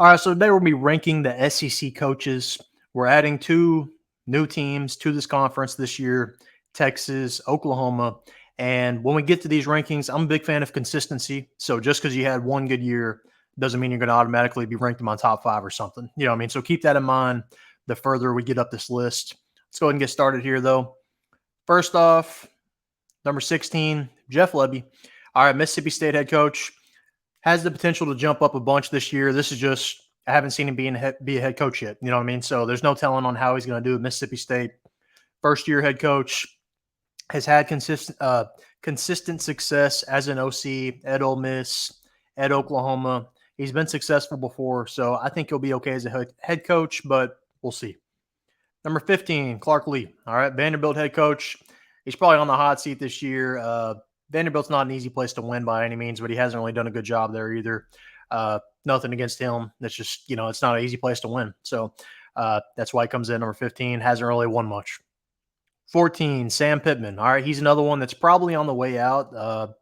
All right, so today we'll be ranking the SEC coaches. We're adding 2 new teams to this conference this year, Texas, Oklahoma. And when we get to these rankings, I'm a big fan of consistency. So just because you had one good year doesn't mean you're going to automatically be ranked in my top 5 or something. You know what I mean? So keep that in mind the further we get up this list. Let's go ahead and get started here, though. First off, number 16, Jeff Lebby. All right, Mississippi State head coach. Has the potential to jump up a bunch this year. This is just, I haven't seen him be a head coach yet. You know what I mean? So there's no telling on how he's going to do at Mississippi State. First year head coach, has had consistent success as an OC at Ole Miss, at Oklahoma. He's been successful before, so I think he'll be okay as a head coach, but we'll see. Number 15, Clark Lee. All right, Vanderbilt head coach. He's probably on the hot seat this year. Vanderbilt's not an easy place to win by any means, but he hasn't really done a good job there either. Nothing against him. That's just, it's not an easy place to win. So that's why he comes in number 15. Hasn't really won much. 14, Sam Pittman. All right, he's another one that's probably on the way out.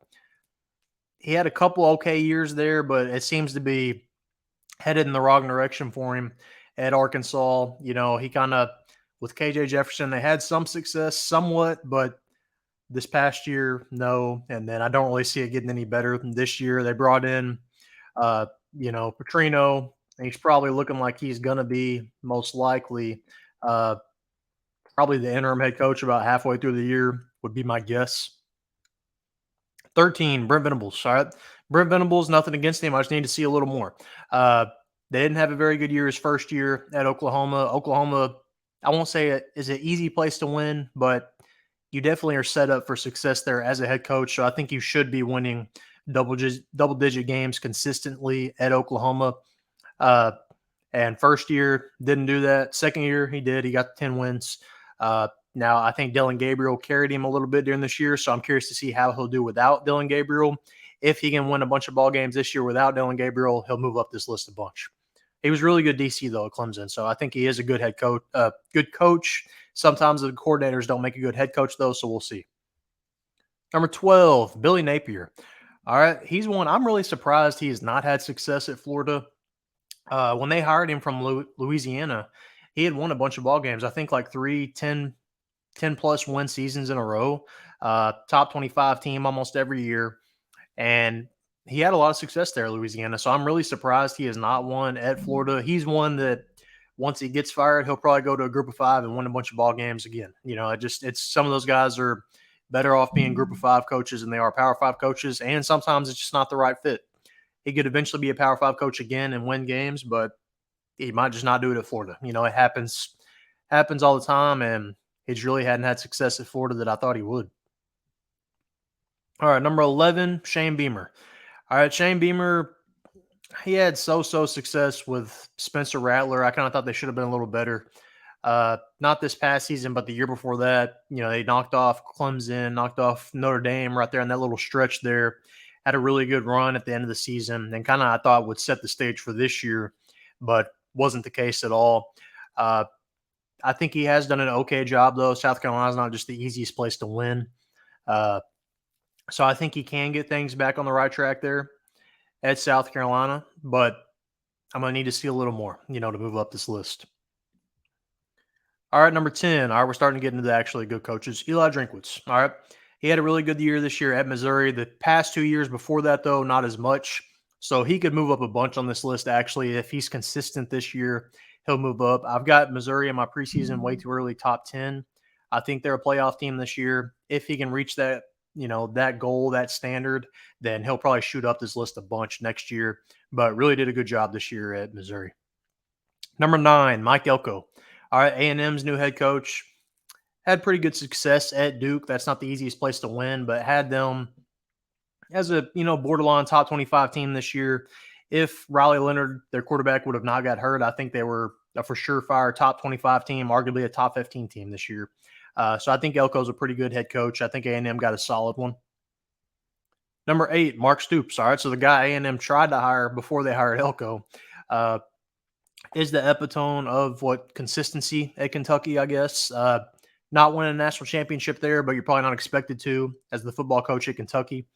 He had a couple okay years there, but it seems to be headed in the wrong direction for him at Arkansas. He kind of, with KJ Jefferson, they had some success somewhat, but this past year, no. And then I don't really see it getting any better than this year. They brought in, Petrino. And he's probably looking like he's going to be most likely probably the interim head coach about halfway through the year would be my guess. 13, Brent Venables. All right. Brent Venables, nothing against him. I just need to see a little more. They didn't have a very good year his first year at Oklahoma. Oklahoma, I won't say it is an easy place to win, but you definitely are set up for success there as a head coach. So I think you should be winning double-digit games consistently at Oklahoma. And first year, didn't do that. Second year, he did. He got 10 wins. Now, I think Dillon Gabriel carried him a little bit during this year, so I'm curious to see how he'll do without Dillon Gabriel. If he can win a bunch of ball games this year without Dillon Gabriel, he'll move up this list a bunch. He was really good DC, though, at Clemson, so I think he is a good head coach. Good coach. Sometimes the coordinators don't make a good head coach, though, so we'll see. Number 12, Billy Napier. All right, he's one. I'm really surprised he has not had success at Florida. When they hired him from Louisiana, he had won a bunch of ball games. I think like 10-plus win seasons in a row. Top 25 team almost every year. And he had a lot of success there at Louisiana. So I'm really surprised he has not won at Florida. He's one that once he gets fired, he'll probably go to a group of 5 and win a bunch of ball games again. It's some of those guys are better off being group of 5 coaches than they are Power 5 coaches. And sometimes it's just not the right fit. He could eventually be a Power 5 coach again and win games, but he might just not do it at Florida. It happens all the time, and he just really hadn't had success at Florida that I thought he would. All right, number 11, Shane Beamer. All right, Shane Beamer, he had so-so success with Spencer Rattler. I kind of thought they should have been a little better. Not this past season, but the year before that. They knocked off Clemson, knocked off Notre Dame right there in that little stretch there. Had a really good run at the end of the season, and kind of I thought would set the stage for this year, but wasn't the case at all. I think he has done an okay job, though. South Carolina's not just the easiest place to win. So I think he can get things back on the right track there at South Carolina, but I'm going to need to see a little more, to move up this list. All right, number 10. All right, we're starting to get into the actually good coaches. Eli Drinkwitz. All right. He had a really good year this year at Missouri. The past 2 years before that, though, not as much. So he could move up a bunch on this list, actually. If he's consistent this year, he'll move up. I've got Missouri in my preseason way too early, top 10. I think they're a playoff team this year. If he can reach that, that goal, that standard, then he'll probably shoot up this list a bunch next year. But really did a good job this year at Missouri. Number 9, Mike Elko. All right, A&M's new head coach. Had pretty good success at Duke. That's not the easiest place to win, but had them as a, borderline top 25 team this year. If Riley Leonard, their quarterback, would have not got hurt, I think they were a for sure fire top 25 team, arguably a top 15 team this year. So I think Elko's a pretty good head coach. I think A&M got a solid one. Number 8, Mark Stoops. All right, so the guy A&M tried to hire before they hired Elko is the epitome of what consistency at Kentucky, I guess. Not winning a national championship there, but you're probably not expected to as the football coach at Kentucky.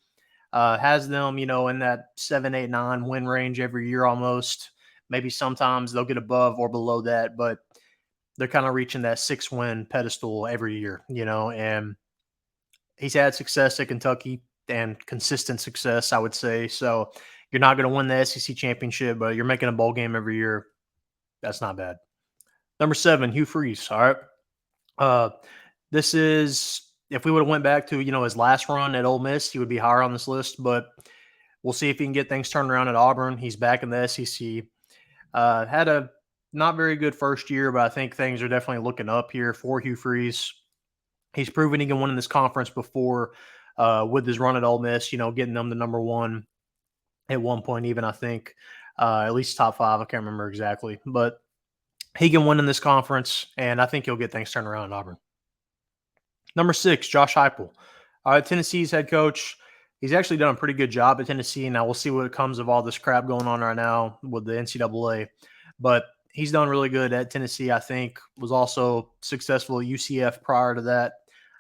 Has them, in that 7, 8, 9 win range every year almost. Maybe sometimes they'll get above or below that, but they're kind of reaching that 6-win pedestal every year, and he's had success at Kentucky and consistent success, I would say. So you're not going to win the SEC championship, but you're making a bowl game every year. That's not bad. Number 7, Hugh Freeze. All right. Uh, this is, if we would have went back to, his last run at Ole Miss, he would be higher on this list, but we'll see if he can get things turned around at Auburn. He's back in the SEC. Had a not very good first year, but I think things are definitely looking up here for Hugh Freeze. He's proven he can win in this conference before with his run at Ole Miss, getting them to number 1 at one point even, I think. At least top 5. I can't remember exactly. But he can win in this conference, and I think he'll get things turned around in Auburn. Number 6, Josh Heupel. Tennessee's head coach. He's actually done a pretty good job at Tennessee. Now we'll see what comes of all this crap going on right now with the NCAA. But he's done really good at Tennessee, I think. Was also successful at UCF prior to that.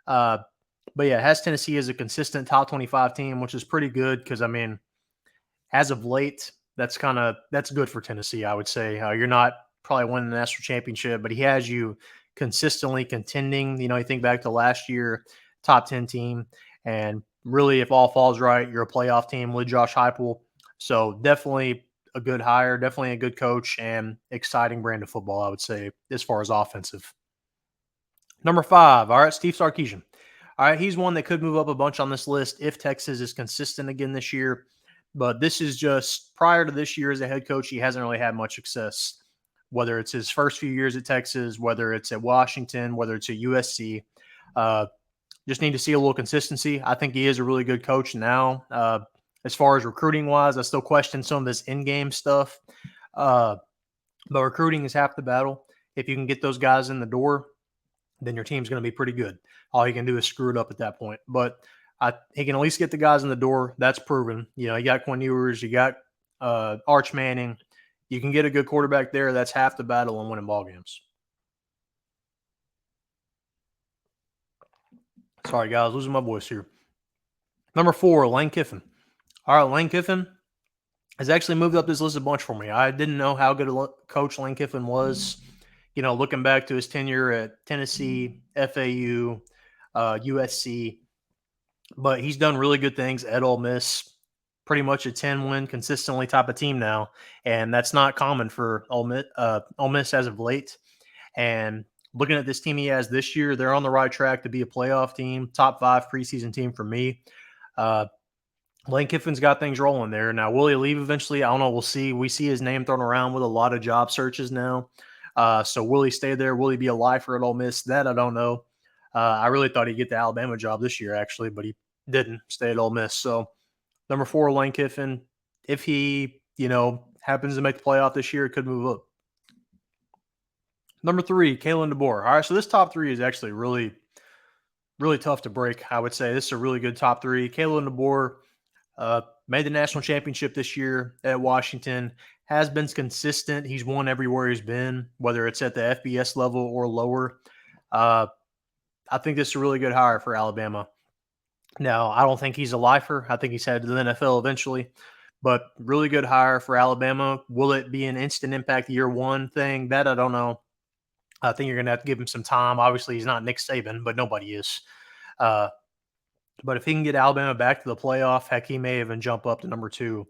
But yeah, has Tennessee as a consistent top 25 team, which is pretty good because, as of late, that's good for Tennessee, I would say. You're not probably winning the national championship, but he has you consistently contending. You think back to last year, top 10 team. And really, if all falls right, you're a playoff team with Josh Heupel. So definitely a good hire, definitely a good coach, and exciting brand of football, I would say, as far as offensive. Number 5, all right, Steve Sarkisian. All right, he's one that could move up a bunch on this list if Texas is consistent again this year. But this is just prior to this year as a head coach, he hasn't really had much success, whether it's his first few years at Texas, whether it's at Washington, whether it's at USC. Just need to see a little consistency. I think he is a really good coach now. As far as recruiting-wise, I still question some of his in-game stuff. But recruiting is half the battle. If you can get those guys in the door, then your team's going to be pretty good. All you can do is screw it up at that point. But he can at least get the guys in the door. That's proven. You got Quinn Ewers, you got Arch Manning. You can get a good quarterback there. That's half the battle in winning ball games. Sorry, guys, losing my voice here. Number 4, Lane Kiffin. All right, Lane Kiffin has actually moved up this list a bunch for me. I didn't know how good a coach Lane Kiffin was. Looking back to his tenure at Tennessee, FAU, USC, but he's done really good things at Ole Miss. Pretty much a 10-win consistently type of team now, and that's not common for Ole Miss as of late. And looking at this team he has this year, they're on the right track to be a playoff team, top 5 preseason team for me. Lane Kiffin's got things rolling there. Now, will he leave eventually? I don't know. We'll see. We see his name thrown around with a lot of job searches now. So will he stay there? Will he be a lifer at Ole Miss? That I don't know. I really thought he'd get the Alabama job this year, actually, but he didn't stay at Ole Miss. So number 4, Lane Kiffin. If he, happens to make the playoff this year, it could move up. Number 3, Kalen Deboer. All right, so this top 3 is actually really, really tough to break, I would say. This is a really good top 3. Kalen Deboer made the national championship this year at Washington, has been consistent. He's won everywhere he's been, whether it's at the FBS level or lower. I think this is a really good hire for Alabama. Now, I don't think he's a lifer. I think he's headed to the NFL eventually, but really good hire for Alabama. Will it be an instant impact year 1 thing? That I don't know. I think you're going to have to give him some time. Obviously, he's not Nick Saban, but nobody is. But if he can get Alabama back to the playoff, heck, he may even jump up to number 2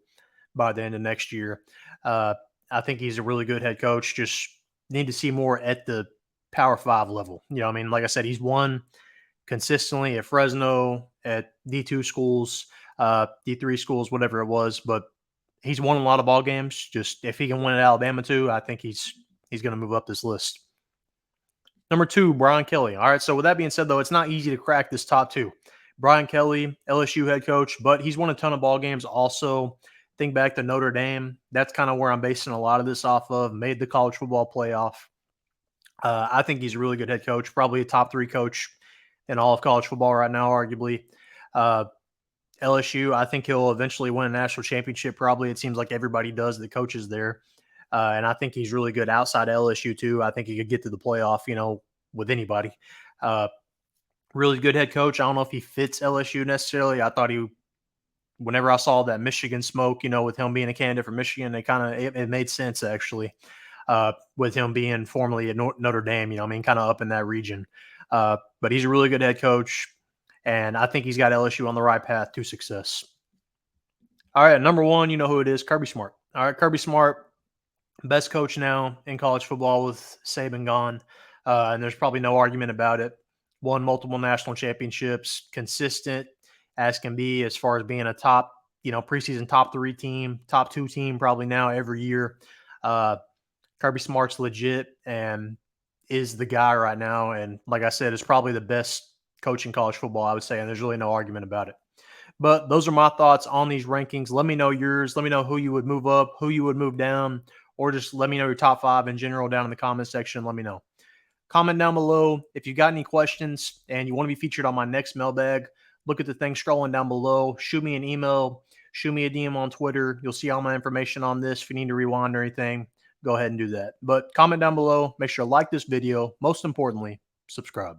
by the end of next year. I think he's a really good head coach. Just need to see more at the Power 5 level. Like I said, he's won consistently at Fresno, at D2 schools, D3 schools, whatever it was. But he's won a lot of ball games. Just if he can win at Alabama too, I think he's going to move up this list. Number 2, Brian Kelly. All right, so with that being said, though, it's not easy to crack this top 2. Brian Kelly, LSU head coach, but he's won a ton of ball games also. Think back to Notre Dame. That's kind of where I'm basing a lot of this off of. Made the college football playoff. I think he's a really good head coach, probably a top 3 coach in all of college football right now, arguably. LSU, I think he'll eventually win a national championship probably. It seems like everybody does that coaches there. And I think he's really good outside LSU too. I think he could get to the playoff, with anybody. Really good head coach. I don't know if he fits LSU necessarily. I thought he whenever I saw that Michigan smoke, with him being a candidate for Michigan, it made sense actually. With him being formerly at Notre Dame, kind of up in that region. But he's a really good head coach, and I think he's got LSU on the right path to success. All right, number one, you know who it is, Kirby Smart. All right, Kirby Smart, best coach now in college football with Saban gone, and there's probably no argument about it. Won multiple national championships, consistent as can be as far as being a top, preseason top 3 team, top 2 team probably now every year. Kirby Smart's legit and is the guy right now. And like I said, is probably the best coach in college football, I would say. And there's really no argument about it. But those are my thoughts on these rankings. Let me know yours. Let me know who you would move up, who you would move down, or just let me know your top 5 in general down in the comment section. Let me know. Comment down below if you got any questions and you want to be featured on my next mailbag. Look at the thing scrolling down below. Shoot me an email. Shoot me a DM on Twitter. You'll see all my information on this. If you need to rewind or anything, go ahead and do that. But comment down below. Make sure to like this video. Most importantly, subscribe.